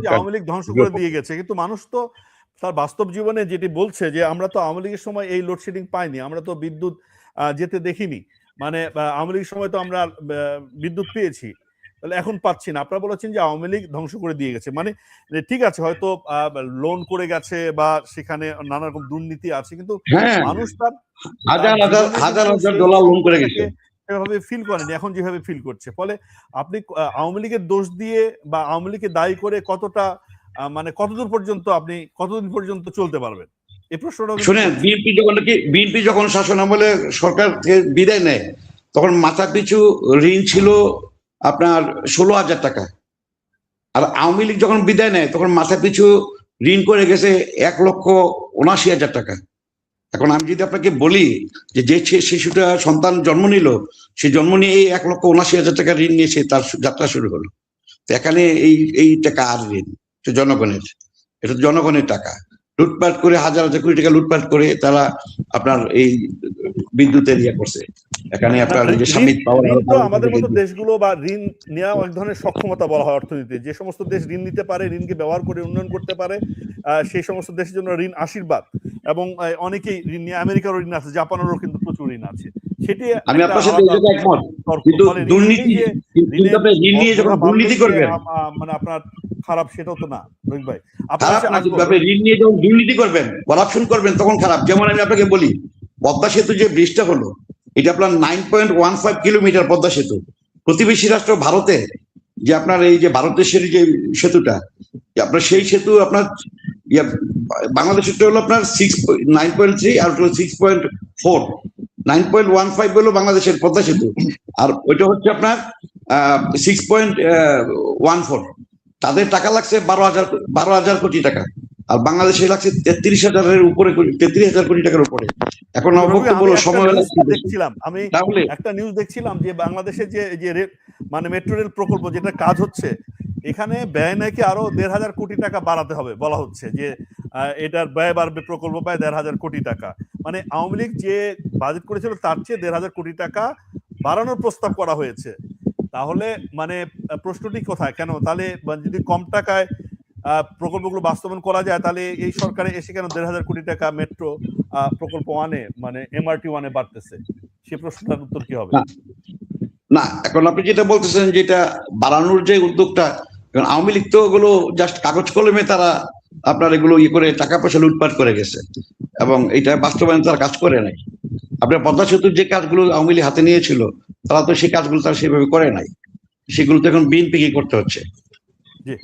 যে আওয়ামী লীগ ধ্বংস করে দিয়ে গেছে, কিন্তু মানুষ তো তার বাস্তব জীবনে যেটি বলছে যে আমরা তো আওয়ামী লীগের সময় এই লোডশেডিং পাইনি, আমরা তো বিদ্যুৎ যেতে দেখিনি, মানে আওয়ামী লীগের সময় তো আমরা বিদ্যুৎ পেয়েছি, তাহলে এখন পাচ্ছি না। আপনারা বলেছেন যে আওয়ামী লীগ ধ্বংস করে দিয়ে গেছে, মানে ঠিক আছে হয়তো লোন করে গেছে বা সেখানে নানা রকম দুর্নীতি আছে, কিন্তু মানুষ তার হাজার ডলার লোন করে গেছে, সেভাবে ফিল করেনি, এখন যেভাবে ফিল করছে। ফলে আপনি আওয়ামী লীগের দোষ দিয়ে বা আওয়ামী লীগকে দায়ী করে কতটা মানে কতদূর পর্যন্ত আপনি কতদিন পর্যন্ত চলতে পারবেন এই প্রশ্নটা শুনেন। বিএনপি যখন শাসন আমলে সরকার থেকে বিদায় নেয় তখন মাথা পিছু ঋণ ছিল আপনার 16,000 টাকা, আর আওয়ামী লীগ যখন বিদায় নেয় তখন মাথা পিছু ঋণ করে গেছে 1,79,000 টাকা। এখন আমি যদি আপনাকে বলি যে শিশুটা সন্তান জন্ম নিল, সে জন্ম নিয়ে এই 1,79,000 টাকা ঋণ নিয়ে সে তার যাত্রা শুরু হলো। তো এখানে এই টাকা আর ঋণ জনগণের, এটা তো জনগণের টাকা। লুটপাট করে হাজার হাজার কোটি টাকা লুটপাট করে তারা আপনার এই বিদ্যুতের ইয়ে করছে। এখানে আপনার যে স্বামী আমাদের মতো দেশগুলো বা ঋণ নেওয়া এক ধরনের সক্ষমতা বলা হয় অর্থনীতি। যে সমস্ত দেশ ঋণ নিতে পারে, ঋণকে ব্যবহার করে উন্নয়ন করতে পারে, সেই সমস্ত দেশের জন্য ঋণ আশীর্বাদ। এবং অনেকেই ঋণ নিয়ে, আমেরিকারও ঋণ আছে, জাপানেরও কিন্তু প্রচুর ঋণ আছে। সেটি আমি আপনার সাথে একমত, কিন্তু দুর্নীতি, ঋণ নিয়ে যখন দুর্নীতি করবেন মানে আপনার খারাপ, সেটাও তো না রহিম ভাই। ঋণ নিয়ে যখন দুর্নীতি করবেন, করাপশন করবেন, তখন খারাপ। যেমন আমি আপনাকে বলি, পদ্মা সেতু যে ব্রিজটা হলো, এটা আপনার 9.15 কিলোমিটার পদ্মা সেতু। প্রতিবেশী রাষ্ট্র ভারতে যে আপনার এই যে ভারত দেশের যে সেতুটা, আপনার সেই সেতু আপনার বাংলাদেশের হলো আপনার 9.3 আর 6.4, 9.15 হলো বাংলাদেশের পদ্মা সেতু, আর ওইটা হচ্ছে আপনার 6.14। তাদের টাকা লাগছে 12,000 কোটি টাকা, আর বাংলাদেশে লাগছে 33,000-এর উপরে, 33,000 কোটি টাকার উপরে। এখন দেখছিলাম, আমি একটা নিউজ দেখছিলাম যে বাংলাদেশের যে মানে মেট্রো রেল প্রকল্প যেটা কাজ হচ্ছে, এখানে ব্যয় নাকি আরো 1,500 কোটি টাকা বাড়াতে হবে বলা হচ্ছে, যে এটার ব্যয় বাড়বে, প্রকল্প প্রায় 1,500 কোটি টাকা। মানে আওয়ামী লীগ যে বাজেট করেছিল তার চেয়ে 1,500 কোটি টাকা বাড়ানোর প্রস্তাব করা হয়েছে। তাহলে মানে প্রশ্নটি কোথায়, কেন তাহলে যদি কম টাকায় প্রকল্পগুলো বাস্তবায়ন করা যায়, তাহলে এই সরকারে এসে কেন 1,500 কোটি টাকা মেট্রো প্রকল্প মানে MRT 1-এ বাড়তেছে? সে প্রশ্নটার উত্তর কি হবে? না, এখন আপনি যেটা বলতেছেন, যেটা বাড়ানোর যে উদ্যোগটা, আওয়ামী লীগ তো ওগুলো জাস্ট কাগজ কলমে তারা আপনার এগুলো করে টাকা পয়সা লুটপাট করে গেছে, এবং এটা বাস্তবায়ন তারা কাজ করে নাই। আপনার পদ্মা সেতুর যে কাজগুলো আওয়ামী লীগ হাতে নিয়েছিল, তারা তো সেই কাজগুলো তারা সেভাবে করে নাই, সেগুলো তো এখন বিএনপি কি করতে হচ্ছে। জি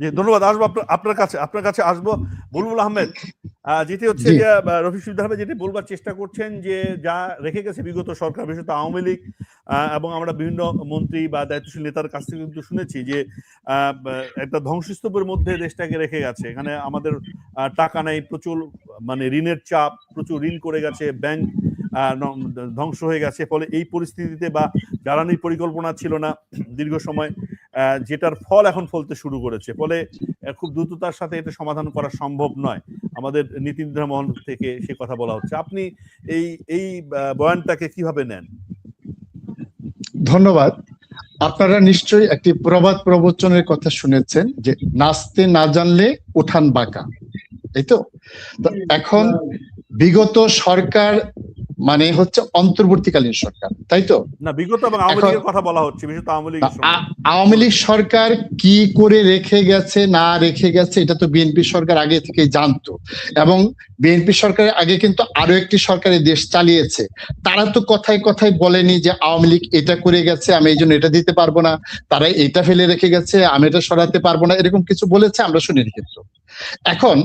জি, ধন্যবাদ। আসবো আপনার কাছে আসবো। বুলবুল আহমেদ, যেটি হচ্ছে যে রফিক আহমেদ যেটি বলবার চেষ্টা করছেন, যে যা রেখে গেছে বিগত সরকার, বিশেষত আওয়ামী লীগ, এবং আমরা বিভিন্ন মন্ত্রী বা দায়িত্বশীল নেতার কাছ থেকে কিন্তু শুনেছি যে একটা ধ্বংসস্তূপের মধ্যে দেশটাকে রেখে গেছে। এখানে আমাদের টাকা নেই, প্রচুর মানে ঋণের চাপ, প্রচুর ঋণ করে গেছে, ব্যাংক ধ্বংস হয়ে গেছে। ফলে এই পরিস্থিতিতে বা জ্বালানির পরিকল্পনা ছিল না দীর্ঘ সময়, যেটার ফল এখন ফলতে শুরু করেছে। ফলে খুব দ্রুততার সাথে এটা সমাধান করা সম্ভব নয়, আমাদের নীতি নির্ধারণ মহল থেকে সে কথা বলা হচ্ছে। আপনি এই বয়ানটাকে কিভাবে নেন? ধন্যবাদ। আপনারা নিশ্চয়ই একটি প্রবাদ প্রবচনের কথা শুনেছেন, যে নাচতে না জানলে উঠান বাঁকা, এই তো। এখন বিগত সরকার মানে হচ্ছে অন্তর্বর্তীকালীন সরকার, তাই তো? না, বিগত এবং আওয়ামী লীগের কথা বলা হচ্ছে, বিশেষত আওয়ামী লীগ সরকার কি করে রেখে গেছে না রেখে গেছে এটা তো বিএনপি সরকার আগে থেকে জানতো, এবং বিএনপি সরকারের আগে কিন্তু আরো একটি সরকারে দেশ চালিয়েছে। তারা তো কথায় কথায় বলেনি যে আওয়ামী লীগ এটা করে গেছে, আমি এই জন্য এটা দিতে পারবো না, তারা এটা ফেলে রেখে গেছে, আমি এটা সরাতে পারবো না, এরকম কিছু বলেছে আমরা শুনিনি। কিন্তু এখন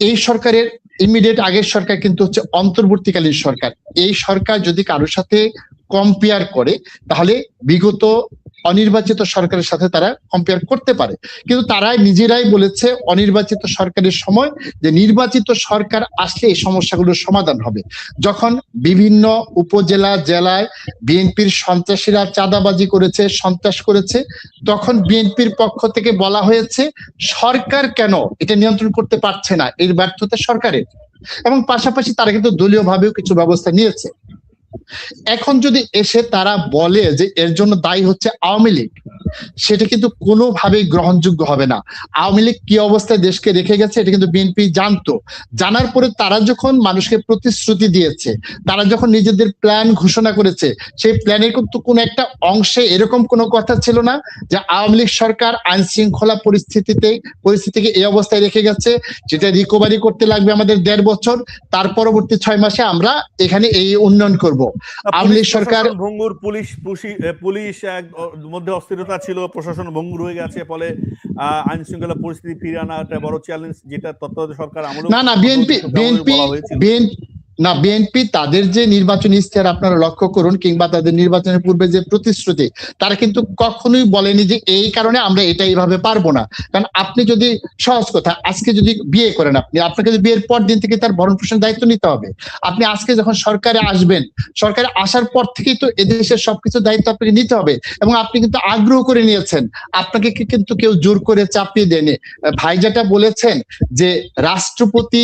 এই সরকারের ইমিডিয়েট আগের সরকার কিন্তু হচ্ছে অন্তর্বর্তীকালীন সরকার। এই সরকার যদি কারোর সাথে কম্পেয়ার করে, তাহলে বিগত অনির্বাচিত সরকারের সাথে তারা কম্পেয়ার করতে পারে, কিন্তু তারা নিজেরাই বলেছে অনির্বাচিত সরকারের সময় যে নির্বাচিত সরকার আসলে এই সমস্যাগুলোর সমাধান হবে। যখন বিভিন্ন উপজেলা জেলায় বিএনপির সন্ত্রাসীরা চাঁদাবাজি করেছে, সন্ত্রাস করেছে, তখন বিএনপির পক্ষ থেকে বলা হয়েছে সরকার কেন এটা নিয়ন্ত্রণ করতে পারছে না, এর ব্যর্থতা সরকারের। এবং পাশাপাশি তারা কিন্তু দলীয় ভাবেও কিছু ব্যবস্থা নিয়েছে। এখন যদি এসে তারা বলে যে এর জন্য দায়ী হচ্ছে আওয়ামী লীগ, সেটা কিন্তু কোনোভাবেই গ্রহণযোগ্য হবে না। আওয়ামী লীগ কি অবস্থায় দেশকে রেখে গেছে এটা কিন্তু বিএনপি জানতো। জানার পরে তারা যখন মানুষকে প্রতিশ্রুতি দিয়েছে, তারা যখন নিজেদের প্ল্যান ঘোষণা করেছে, সেই প্ল্যানের কিন্তু কোনো একটা অংশে এরকম কোনো কথা ছিল না যে আওয়ামী লীগ সরকার আইন শৃঙ্খলা পরিস্থিতিকে এই অবস্থায় রেখে গেছে, যেটা রিকভারি করতে লাগবে আমাদের 1.5 বছর, তার পরবর্তী 6 মাসে আমরা এখানে এই উন্নয়ন করব। আওয়ামী লীগ সরকার ভঙ্গুর, পুলিশ মধ্যে অস্থিরতা ছিল, প্রশাসন ভঙ্গুর হয়ে গেছে, ফলে আইন শৃঙ্খলা পরিস্থিতি ফিরিয়ে আনা একটা বড় চ্যালেঞ্জ, যেটা তত্ত্বাবধায়ক সরকার আমলে বিএনপি তাদের যে নির্বাচনী ইশতেহার আপনারা লক্ষ্য করুন, কিংবা তাদের নির্বাচনের পূর্বে যে প্রতিশ্রুতি, তারা কিন্তু কখনোই বলেনি যে এই কারণে আমরা এটা এইভাবে পারবো না। কারণ আপনি যদি, সহজ কথা, আজকে যদি বিয়ে করেন, আপনাকে বিয়ের পর দিন থেকে তার ভরণ পোষণের দায়িত্ব নিতে হবে। আপনি আজকে যখন সরকারে আসবেন, সরকারে আসার পর থেকেই তো এদেশের সবকিছু দায়িত্ব আপনাকে নিতে হবে, এবং আপনি কিন্তু আগ্রহ করে নিয়েছেন, আপনাকে কিন্তু কেউ জোর করে চাপিয়ে দেয়নি। ভাই যেটা বলেছেন যে রাষ্ট্রপতি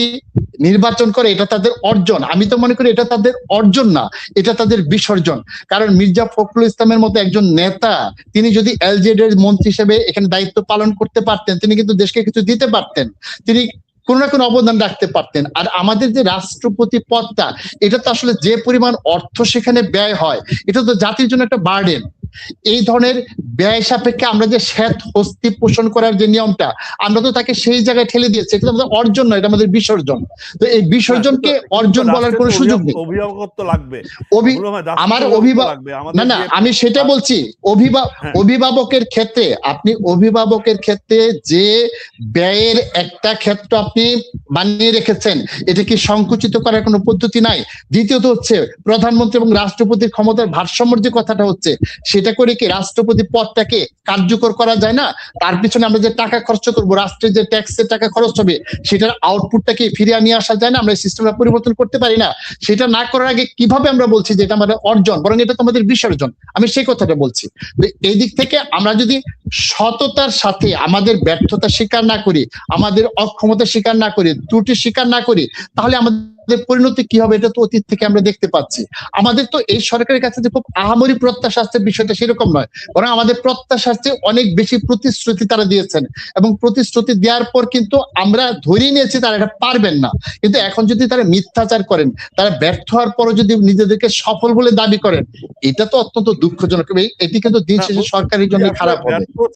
নির্বাচন করে, এটা তাদের অর্জন, আমি তো মনে করি এটা তাদের অর্জন না, এটা তাদের বিসর্জন। কারণ মির্জা ফখরুল ইসলামের মতো একজন নেতা, তিনি যদি এলজেড এর মন্ত্রী হিসেবে এখানে দায়িত্ব পালন করতে পারতেন, তিনি কিন্তু দেশকে কিছু দিতে পারতেন, তিনি কোনো না কোনো অবদান রাখতে পারতেন। আর আমাদের যে রাষ্ট্রপতি পদটা, এটা তো আসলে যে পরিমাণ অর্থ সেখানে ব্যয় হয়, এটা তো জাতির জন্য একটা বার্ডেন। এই ধরনের ব্যয় সাপেক্ষে আমরা যে শ্বেত হস্তি পোষণ করার যে নিয়মটা, আমরা তো তাকে সেই জায়গায় ঠেলে দিয়েছি। এটা আমাদের অর্জন নয়, এটা আমাদের বিসর্জন। তো এই বিসর্জনকে অর্জন বলার কোনো সুযোগ নেই। অভিভাবকত্ব লাগবে, আমার আমি সেটা বলছি। অভিভাবকের ক্ষেত্রে, আপনি অভিভাবকের ক্ষেত্রে যে ব্যয়ের একটা ক্ষেত্র আপনি বানিয়ে রেখেছেন, এটা কি সংকুচিত করার কোনো পদ্ধতি নাই? দ্বিতীয়ত হচ্ছে প্রধানমন্ত্রী এবং রাষ্ট্রপতির ক্ষমতার ভারসাম্যের যে কথাটা হচ্ছে, সেটা করে কি রাষ্ট্রপতি পদটাকে কার্যকর করা যায় না? তার পিছনে আমরা যে টাকা খরচ করবো, রাষ্ট্রের যে ট্যাক্সের টাকা খরচ হবে, সেটার আউটপুটটাকে ফিরিয়ে নিয়ে আসা যায় না? আমরা সিস্টেমটা পরিবর্তন করতে পারি না? সেটা না করার আগে কিভাবে আমরা বলছি যে এটা আমাদের অর্জন, বরং এটা তো আমাদের বিসর্জন? আমি সেই কথাটা বলছি। এই দিক থেকে আমরা যদি সততার সাথে আমাদের ব্যর্থতা স্বীকার না করি, আমাদের অক্ষমতা স্বীকার না করি, ত্রুটি স্বীকার না করি, তাহলে আমাদের পরিণতি কি হবে এটা তো অতীত থেকে আমরা দেখতে পাচ্ছি। আমাদের তো এই সরকারের কাছে যে খুব আহামরি প্রত্যাশা আসছে, বিষয়টা সেরকম নয়, বরং আমাদের প্রত্যাশা আসছে অনেক বেশি প্রতিশ্রুতি তারা দিয়েছেন, এবং প্রতিশ্রুতি দেওয়ার পর কিন্তু আমরা ধরেই নিয়েছি তারা এটা পারবেন না। কিন্তু এখন যদি তারা মিথ্যাচার করেন, তারা ব্যর্থ হওয়ার পরও যদি নিজেদেরকে সফল বলে দাবি করেন, এটা তো অত্যন্ত দুঃখজনক। এটি কিন্তু দিন শেষে সরকারের জন্য খারাপ হবে।